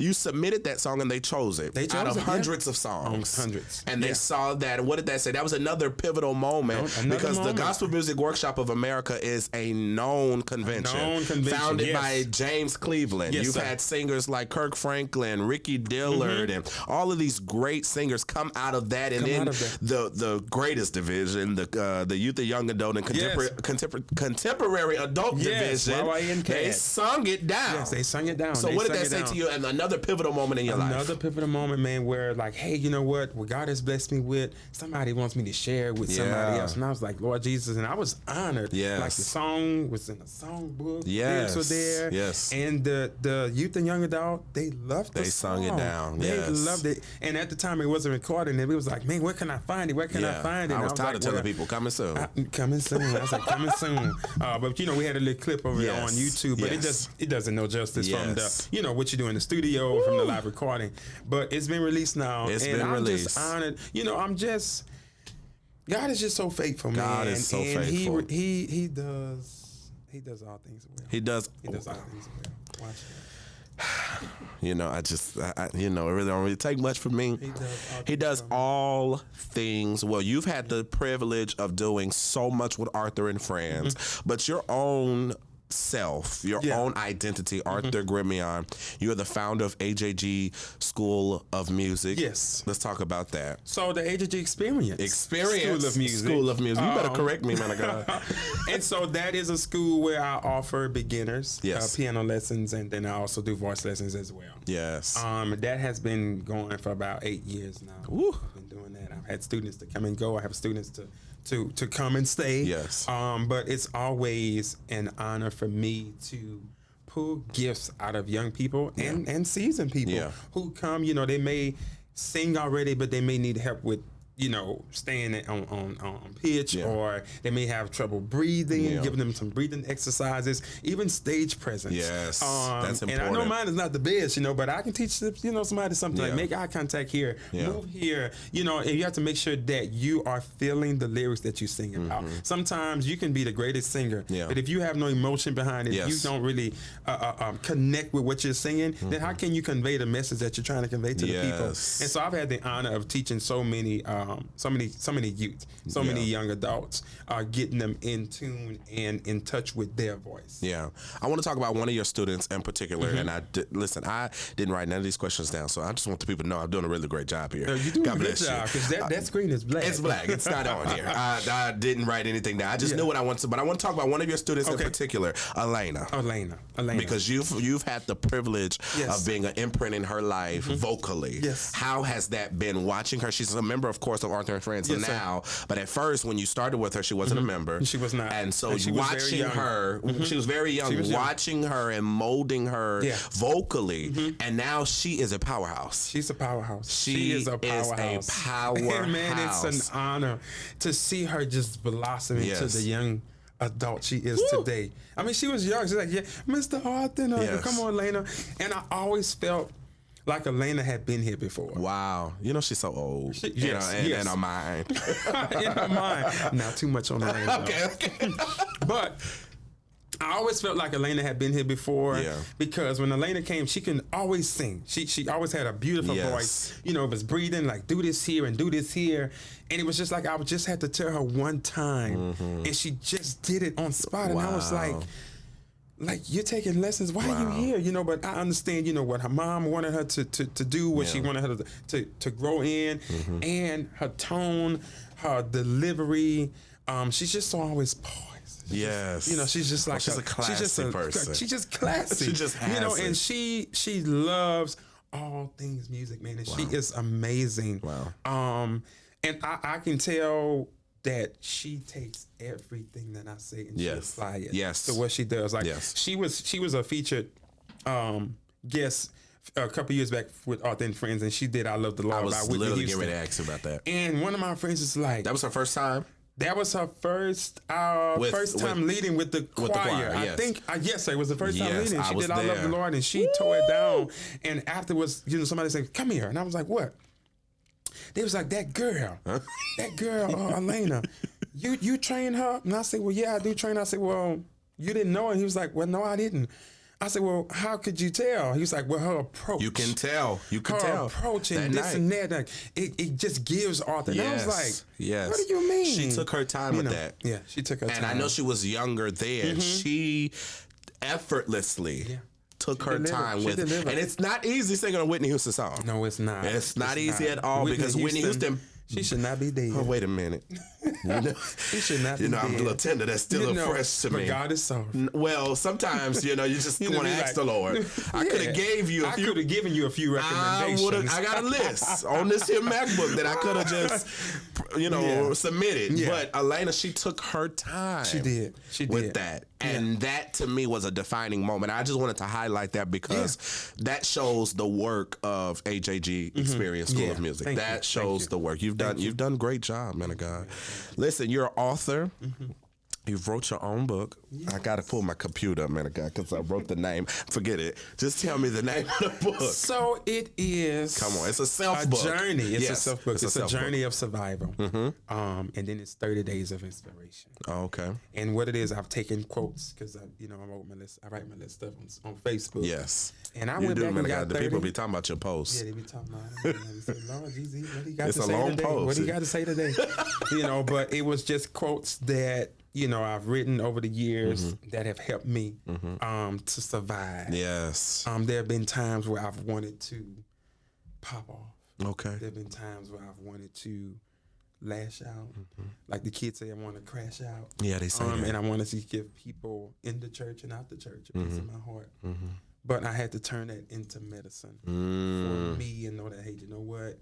you submitted that song and they chose it out of hundreds of songs. And they saw that. What did that say? That was another pivotal moment, because the Gospel Music Workshop of America is a known convention, founded by James Cleveland. You've had singers like Kirk Franklin, Ricky Dillard, and all of these great singers come out of that. And then the greatest division, the youth and young adult and contemporary adult division, they sung it down. Yes, they sung it down. So what did that say to you? And another pivotal moment in your life? Another pivotal moment, man, where like, hey, you know what God has blessed me with, somebody wants me to share it with somebody else. And I was like, Lord Jesus, and I was honored. Yes. Like the song was in a songbook. Yes. Lyrics were there. Yes. And the youth and young adult, they loved the song. They sung it down. They loved it. And at the time it wasn't recording, and it was like, man, where can I find it? Where can I find it? I was tired of telling people, coming soon. Coming soon. I was like, coming soon. But we had a little clip over there on YouTube, but it doesn't know justice from the, what you do in the studio, from the live recording. But it's been released now. I'm just honored. God is just so faithful, man. God is so faithful. He does all things well. He does all things well. Watch it really don't really take much from me. He does all things well. You've had the privilege of doing so much with Arthur and Friends, but your own self, your own identity, Arthur Gremillion. You're the founder of AJG School of Music. Yes. Let's talk about that. So the AJG Experience. School of Music. You better correct me, man of God. And so that is a school where I offer beginners piano lessons, and then I also do voice lessons as well. Yes. That has been going for about 8 years now. Ooh. I've been doing that. I've had students to come and go. I have students to come and stay. Yes. But it's always an honor for me to pull gifts out of young people and seasoned people who come, they may sing already, but they may need help with, staying on pitch, or they may have trouble breathing, giving them some breathing exercises, even stage presence. Yes, that's important. And I know mine is not the best, but I can teach, somebody something like make eye contact here, move here, and you have to make sure that you are feeling the lyrics that you sing about. Sometimes you can be the greatest singer, but if you have no emotion behind it, if you don't really connect with what you're singing, then how can you convey the message that you're trying to convey to the people? And so I've had the honor of teaching so many so many youth, many young adults are getting them in tune and in touch with their voice. Yeah. I want to talk about one of your students in particular. And I didn't write none of these questions down, so I just want the people to know I'm doing a really great job here. No, you're doing a good job, because that screen is black. It's black. It's not on here. I didn't write anything down. I just knew what I wanted to, but I want to talk about one of your students in particular, Elena. Elena. Because you've had the privilege of being an imprint in her life vocally. Yes. How has that been, watching her? She's a member, of course, of Arthur and Friends now, but at first when you started with her, she wasn't a member. She was not. And so watching her, she was very young, watching her and molding her vocally, and now she is a powerhouse. She's a powerhouse. She is a powerhouse. And man, it's an honor to see her just blossom into the young adult she is today. I mean, she was young. She's like, Mr. Arthur, come on, Elena. And I always felt like Elena had been here before. Wow. She's so old. In her mind. In her mind. Not too much on Elena. Okay. But I always felt like Elena had been here before, because when Elena came, she can always sing. She always had a beautiful voice. It was breathing, like, do this here and do this here. And it was just like I would just had to tell her one time, and she just did it on spot. And I was like, you're taking lessons. Why are you here? But I understand, what her mom wanted her to do, what she wanted her to grow in, and her tone, her delivery. She's just so always poised. She's just like she's a classy person. She's just classy. She just has and she loves all things music, man, and she is amazing. Wow. And I can tell that she takes everything that I say and she applies it to what she does. Like she was a featured guest a couple years back with Arthur and Friends, and she did "I Love the Lord" by Whitney Houston. I was literally getting ready to ask about that. And one of my friends is like, that was her first time. That was her first time leading with the choir. I think, yes, it was the first time leading. She did "I Love the Lord," and she tore it down. And afterwards, somebody said, "Come here," and I was like, "What?" They was like, that girl, Elena, you train her?" And I said, "Well, yeah, I do train her." I said, "Well, you didn't know?" And he was like, "Well, no, I didn't." I said, "Well, how could you tell?" He was like, "Well, her approach. You can tell. Her approach and this and that. Like, it just gives Arthur." And I was like, "What do you mean?" She took her time with that. Yeah, she took her time. And I know she was younger then. She effortlessly took her time with it. And it's not easy singing a Whitney Houston song. No, it's not. It's not easy at all, because Whitney Houston, she should not be dead. Oh, wait a minute. She should not be dead. I'm a little tender. That's still fresh to me. But God is soft. Well, sometimes, you just want to ask the Lord. I could have gave you a few. I could have given you a few recommendations. I got a list on this here MacBook that I could have just, submitted. Yeah. But Elena, she took her time. She did. With that. And that, to me, was a defining moment. I just wanted to highlight that because that shows the work of AJG Experience School of Music. That shows the work. You've done a great job, man of God. Listen, you're an author. You wrote your own book. I got to pull my computer up, man of God, because I wrote the name. Forget it. Just tell me the name of the book. So it is. Come on, it's a self-book. A journey. It's a self-book. It's a journey of survival. And then it's 30 days of inspiration. Oh, okay. And what it is, I've taken quotes because I wrote my list. I write my list stuff on Facebook. Yes. And I went back and got 30. The people be talking about your posts. Yeah, they be talking about it. They say, "Lord Jesus, what do you got it's to a say long today? post. What do you got to say today?" But it was just quotes that I've written over the years that have helped me to survive. Yes. There have been times where I've wanted to pop off. Okay. There have been times where I've wanted to lash out. Like the kids say, I want to crash out. Yeah, they say that. And I wanted to give people in the church and out the church a piece of my heart. But I had to turn that into medicine for me and know that, hey, you know what?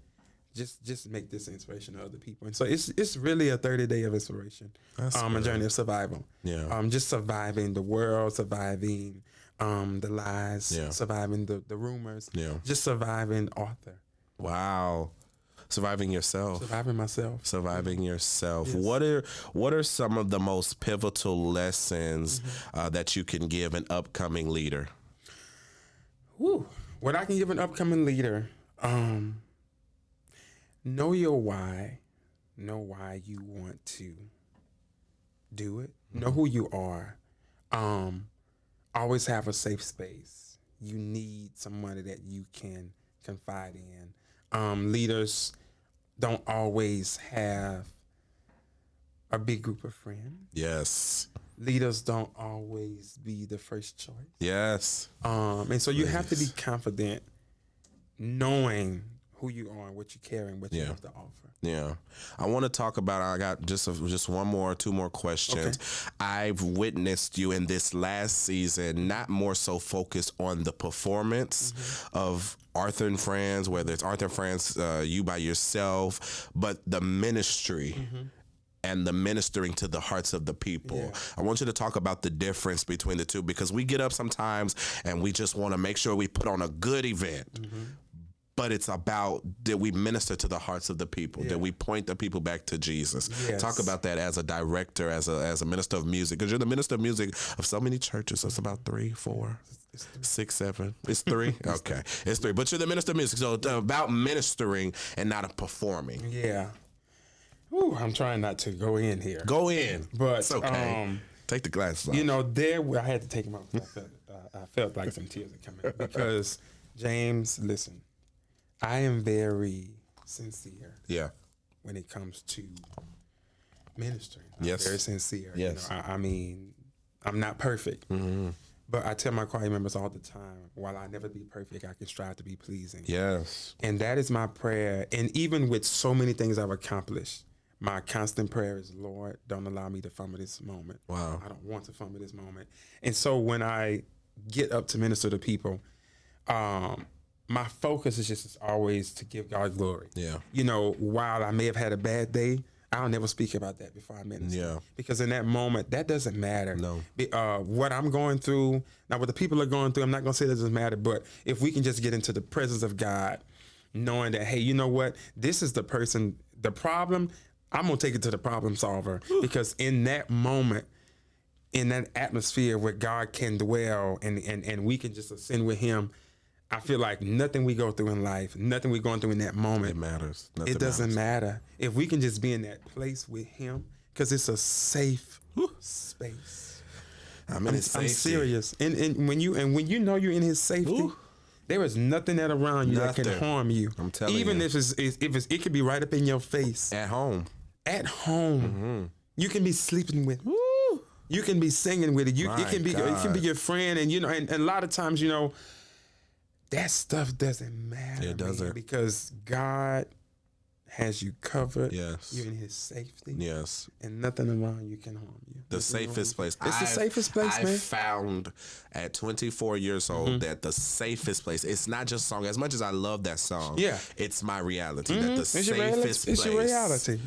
Just make this inspiration to other people. And so it's really a 30-day of inspiration. A journey of survival. Yeah. Just surviving the world, surviving the lies, surviving the rumors, just surviving Arthur. Wow. Surviving yourself. Surviving myself. Surviving yourself. Yes. What are some of the most pivotal lessons that you can give an upcoming leader? What I can give an upcoming leader, know your why. Know why you want to do it. Know who you are. Always have a safe space. You need somebody that you can confide in. Leaders don't always have a big group of friends. Yes. Leaders don't always be the first choice. Yes. And so you have to be confident knowing who you are and what you carry and what you have to offer. Yeah. I want to talk about, I got just two more questions. Okay. I've witnessed you in this last season, not more so focused on the performance of Arthur and Friends, whether it's Arthur and Friends, you by yourself, but the ministry. And the ministering to the hearts of the people. Yeah. I want you to talk about the difference between the two, because we get up sometimes and we just want to make sure we put on a good event. But it's about, did we minister to the hearts of the people? Did we point the people back to Jesus? Yes. Talk about that as a director, as a minister of music, because you're the minister of music of so many churches. That's about 3, 4, 6, 7. It's 3? Okay. It's 3. But you're the minister of music. So it's about ministering and not performing. Yeah. Ooh, I'm trying not to go in here. Go in. But it's okay. Take the glasses off. You know, I had to take them off. I felt like some tears are coming because, James, listen, I am very sincere. Yeah. When it comes to ministering. Yes. I'm very sincere. Yes. You know, I mean, I'm not perfect. But I tell my choir members all the time, while I never be perfect, I can strive to be pleasing. Yes. And that is my prayer. And even with so many things I've accomplished, my constant prayer is, Lord, don't allow me to fumble this moment. Wow. I don't want to fumble this moment. And so when I get up to minister to people, my focus is just always to give God glory. Yeah. You know, while I may have had a bad day, I'll never speak about that before I minister. Yeah. Because in that moment, that doesn't matter. No. What I'm going through, now what the people are going through, I'm not going to say that doesn't matter, but if we can just get into the presence of God, knowing that, hey, you know what? This is the person, the problem, I'm going to take it to the problem solver. Because in that moment, in that atmosphere where God can dwell and we can just ascend with him, I feel like nothing we go through in life, nothing we're going through in that moment, it matters. It doesn't matter. If we can just be in that place with him, because it's a safe space. I'm serious. And when you know you're in his safety, there is nothing that around you that can harm you. I'm telling you. Even if it could be right up in your face. At home. At home. You can be sleeping with. You can be singing with it. It can be your friend, and and a lot of times, that stuff doesn't matter. It doesn't. Man, because God has you covered. Yes. You're in his safety. Yes. And nothing around you can harm you. The safest place. It's the safest place, man. I found at 24 years old that the safest place, it's not just a song. As much as I love that song, it's my reality. That the safest place it's your reality.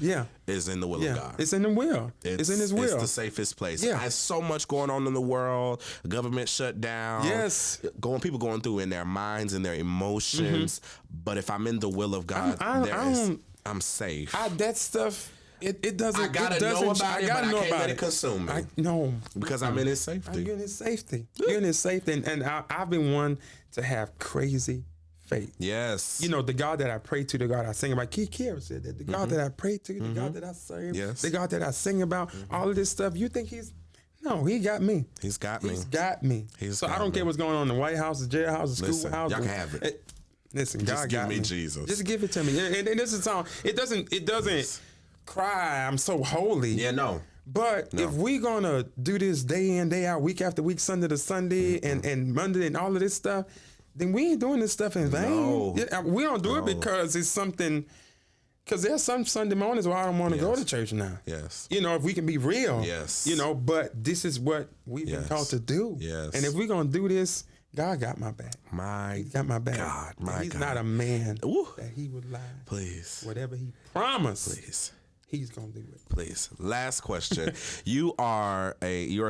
is in the will of God. It's in the will. It's in his will. It's the safest place. There's so much going on in the world. Government shut down. Yes. People going through in their minds and their emotions. But if I'm in the will of God, I'm safe. That stuff, it doesn't. I gotta know about it, but I can't let it consume me. No, because I'm in his safety. You're in his safety. You're in his safety, and I've been one to have crazy faith. Yes. The God that I pray to, the God I sing about. Keith Kira said that. The God that I pray to, the God that I serve, the God that I sing about, all of this stuff. You think No, he got me. He's got me. He's got me. So I don't care what's going on in the White House, the jailhouse, the schoolhouse. Y'all can have it. Listen, just God give got me Jesus. Just give it to me. And this is song. It doesn't cry, I'm so holy. Yeah, no. But if we gonna do this day in, day out, week after week, Sunday to Sunday, and Monday and all of this stuff, then we ain't doing this stuff in vain. No. We don't do it because it's something. Because there's some Sunday mornings where I don't want to go to church now. Yes. If we can be real. Yes. But this is what we've been called to do. Yes. And if we're gonna do this, God got my back. He's got my back. God, He's not a man that he would lie. Please. Whatever he promised. Please. He's gonna do it. Please. Last question. You are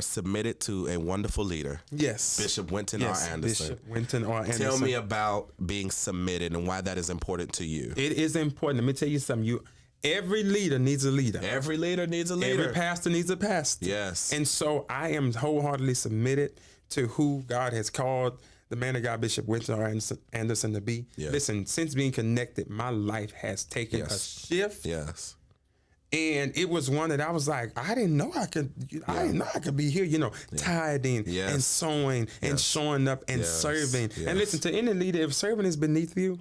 submitted to a wonderful leader. Yes. Bishop Winton R. Anderson. Bishop Winton R. Anderson. Tell me about being submitted and why that is important to you. It is important. Let me tell you something. Every leader needs a leader. Every leader needs a leader. Every pastor needs a pastor. Yes. And so I am wholeheartedly submitted to who God has called the man of God, Bishop Winton R. Anderson, to be. Yes. Listen, since being connected, my life has taken a shift. Yes. And it was one that I was like, I didn't know I could. I didn't know I could be here. Tithing and sowing and showing up and serving. And listen, to any leader, if serving is beneath you,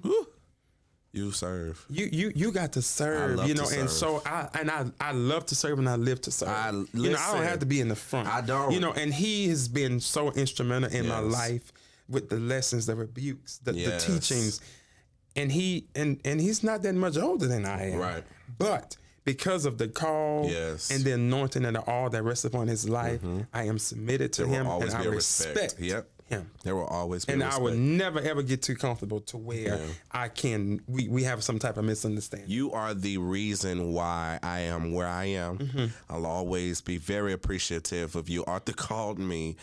You serve. You got to serve, love you know, to and serve. so I love to serve and I live to serve. I don't have to be in the front. I don't. You know, and he has been so instrumental in my Yes. life with the lessons, the rebukes, the Yes. teachings. And he's not that much older than I am. Right. But because of the call Yes. and the anointing and all that rests upon his life, I am submitted to There will him always and be I a respect. respect Yep. him. There will always be And respect. I would never ever get too comfortable to where we have some type of misunderstanding. You are the reason why I am where I am. I'll always be very appreciative of you. Arthur called me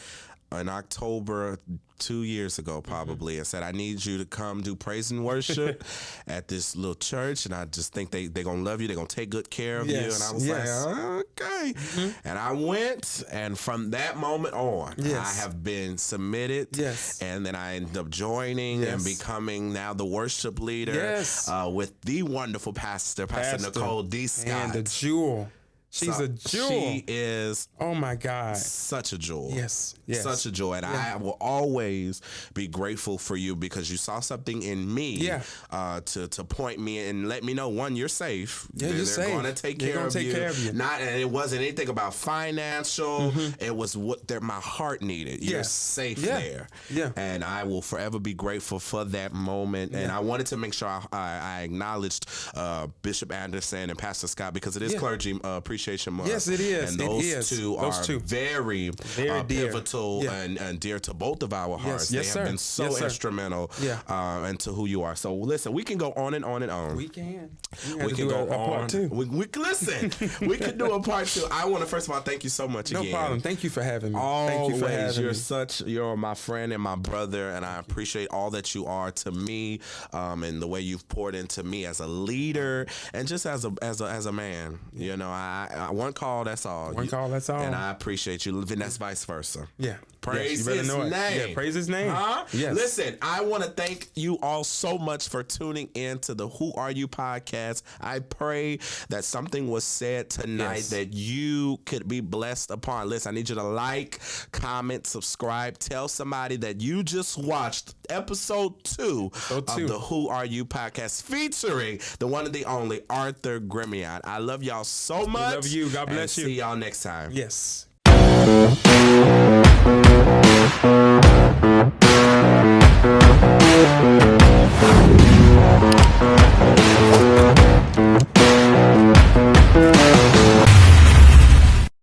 in October 2 years ago, probably, and said, I need you to come do praise and worship at this little church. And I just think they're going to love you. They're going to take good care of you. And I was like, okay. And I went. And from that moment on, I have been submitted. Yes. And then I ended up joining and becoming now the worship leader with the wonderful Pastor Nicole D. Scott. And the jewel. She's a jewel. She is. Oh my God. Such a jewel. Yes. Such a jewel. And I will always be grateful for you because you saw something in me to point me and let me know, one, you're safe. Yeah, they're safe. going to take care of you. And it wasn't anything about financial. It was what my heart needed. You're safe there. Yeah. And I will forever be grateful for that moment. And I wanted to make sure I acknowledged Bishop Anderson and Pastor Scott because it is Clergy Appreciation Month. Yes, it is. And those two are very dear. pivotal and dear to both of our hearts. They have been so instrumental into who you are. So listen, we can go on and on and on. We can. We can go a on. part two. We can listen. We can do a part two. I want to first of all thank you so much again. No problem. Thank you for having me. Always, Thank you for having me. You're my friend and my brother, and I appreciate all that you are to me, and the way you've poured into me as a leader and just as a man. You know, I one call, that's all. One call, that's all. And I appreciate you, and that's vice versa. Yeah. Praise you his know name. Yeah, praise his name. Huh? Yes. Listen, I want to thank you all so much for tuning in to the Who Are You podcast. I pray that something was said tonight that you could be blessed upon. Listen, I need you to like, comment, subscribe, tell somebody that you just watched episode 2 of the Who Are You podcast featuring the one and the only Arthur Gremillion. I love y'all so much. I love you. God bless you. See y'all next time. Yes.